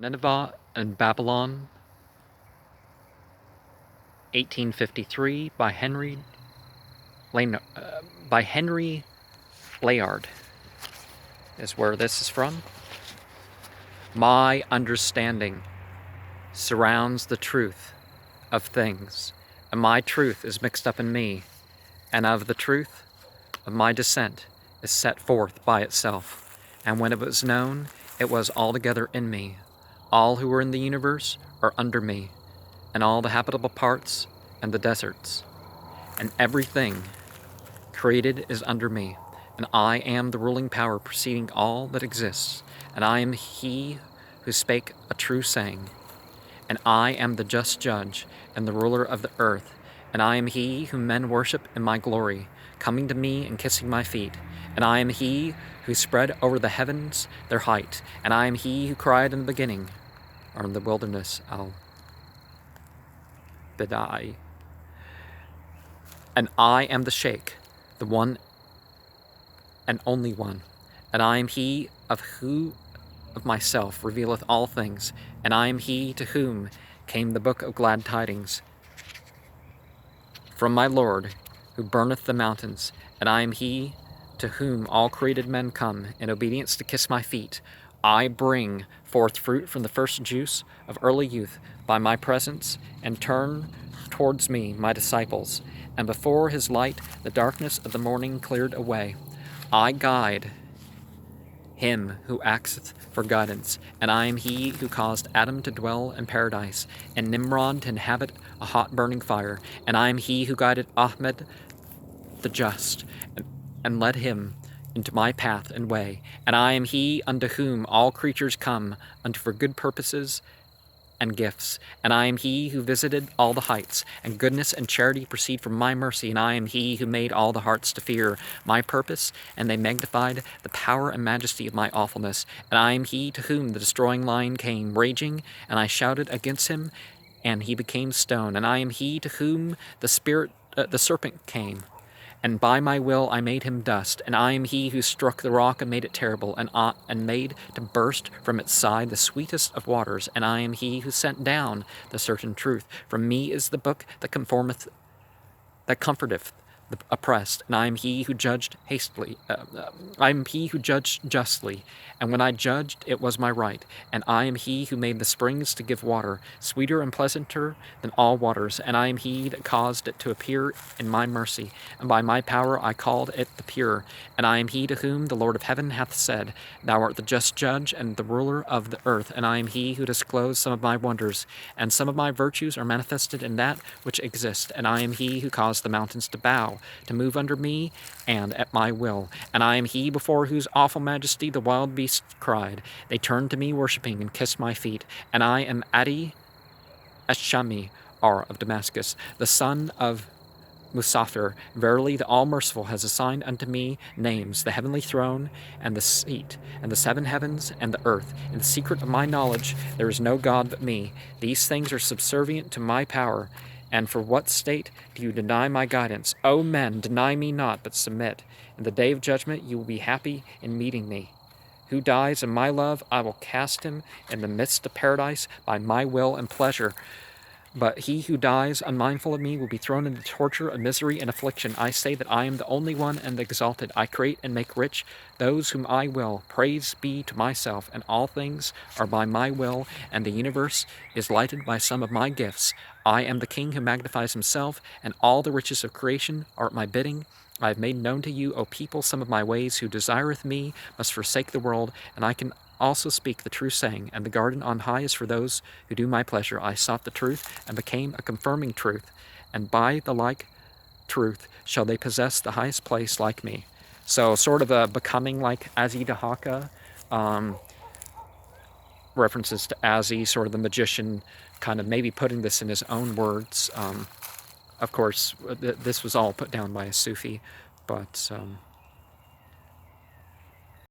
Nineveh and Babylon, 1853, Lay- by Henry Layard is where this is from. My understanding surrounds the truth of things, and my truth is mixed up in me, and of the truth of my descent is set forth by itself. And when it was known, it was altogether in me. All who are in the universe are under me, and all the habitable parts and the deserts, and everything created is under me, and I am the ruling power preceding all that exists, and I am he who spake a true saying, and I am the just judge and the ruler of the earth, and I am he whom men worship in my glory, coming to me and kissing my feet, and I am he who spread over the heavens their height, and I am he who cried in the beginning, or in the wilderness Al-Bidai. And I am the Sheikh, the one and only one, and I am he of who of myself revealeth all things, and I am he to whom came the book of glad tidings from my Lord, who burneth the mountains, and I am he to whom all created men come in obedience to kiss my feet. I bring forth fruit from the first juice of early youth by my presence, and turn towards me my disciples, and before his light the darkness of the morning cleared away. I guide him who asketh for guidance, and I am he who caused Adam to dwell in paradise, and Nimrod to inhabit a hot burning fire, and I am he who guided Ahmed the just, and led him into my path and way, and I am he unto whom all creatures come unto for good purposes and gifts, and I am he who visited all the heights, and goodness and charity proceed from my mercy, and I am he who made all the hearts to fear my purpose, and they magnified the power and majesty of my awfulness, and I am he to whom the destroying lion came raging, and I shouted against him, and he became stone, and I am he to whom the serpent came, and by my will I made him dust, and I am he who struck the rock and made it terrible, and made to burst from its side the sweetest of waters, and I am he who sent down the certain truth. From me is the book that comforteth the oppressed, and I am he who judged hastily. I am he who judged justly, and when I judged, it was my right. And I am he who made the springs to give water, sweeter and pleasanter than all waters. And I am he that caused it to appear in my mercy, and by my power I called it the pure. And I am he to whom the Lord of heaven hath said, Thou art the just judge and the ruler of the earth. And I am he who disclosed some of my wonders, and some of my virtues are manifested in that which exists. And I am he who caused the mountains to bow, to move under me, and at my will. And I am he before whose awful majesty the wild beasts cried. They turned to me worshipping and kissed my feet. And I am Adi Eshami, of Damascus, the son of Musafir. Verily the All-Merciful has assigned unto me names, the heavenly throne, and the seat, and the seven heavens, and the earth. In the secret of my knowledge there is no God but me. These things are subservient to my power. And for what state do you deny my guidance? O men, deny me not, but submit. In the day of judgment you will be happy in meeting me. Who dies in my love, I will cast him in the midst of paradise by my will and pleasure. But he who dies unmindful of me will be thrown into torture of misery and affliction. I say that I am the only one and the exalted. I create and make rich those whom I will. Praise be to myself, and all things are by my will, and the universe is lighted by some of my gifts. I am the king who magnifies himself, and all the riches of creation are at my bidding. I have made known to you, O people, some of my ways. Who desireth me must forsake the world, and I can also speak the true saying, and the garden on high is for those who do my pleasure. I sought the truth, and became a confirming truth, and by the like truth shall they possess the highest place like me. So sort of a becoming like Azi Dahaka, references to Azi, sort of the magician, kind of maybe putting this in his own words. Of course, this was all put down by a Sufi, but